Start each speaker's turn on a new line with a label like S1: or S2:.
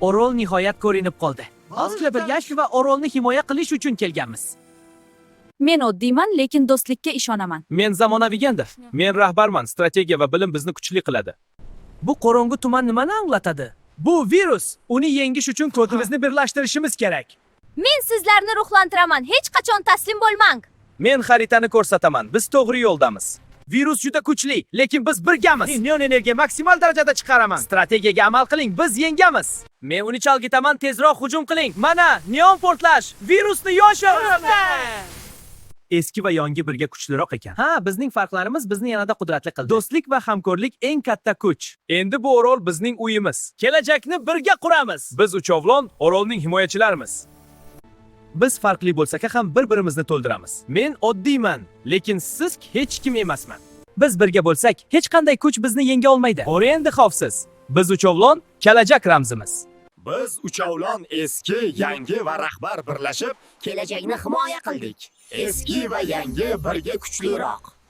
S1: Orol nihoyat ko'rinib qoldi. Aslida birgash va Orolni himoya qilish uchun kelganmiz.
S2: Men oddiyman, lekin do'stlikka ishonaman.
S3: Men zamonaviygandir. Men rahbarman, strategiya va bilim bizni kuchli qiladi.
S1: Bu qorong'u tuman nimani anglatadi? Bu virus. Uni yengish uchun kodimizni birlashtirishimiz kerak.
S2: Men sizlarni ruhlantiraman. Hech qachon taslim bo'lmang.
S3: Men xaritani ko'rsataman. Biz to'g'ri yo'ldamiz.
S1: Virus juda kuchli, lekin biz birgamiz. Neon energiya maksimal darajada chiqaraman. Strategiyaga amal qiling, biz yengamiz. Men uni chalg'itaman, tezroq hujum qiling. Mana, neon portlash, virusni yoshirib. Eski va yangi birga kuchliroq ekan. Ha, bizning farqlarimiz bizni yanada qudratli qildi. Do'stlik va hamkorlik eng katta kuch.
S3: Endi bu Orol bizning uyimiz.
S1: Kelajakni birga quramiz.
S3: Biz uchovlon Orolning himoyachilarimiz.
S1: Biz farqli bo'lsak ham bir-birimizni to'ldiramiz. Men oddiyman, lekin siz hech kim emasman. Biz birga bo'lsak, hech qanday kuch bizni yenga olmaydi.
S3: Endi xavfsiz. Biz uchovlon kelajak ramzimiz.
S4: Biz uchovlon eski, yangi va rahbar birlashib kelajakni himoya qildik. Eski va yangi birga kuchliroq.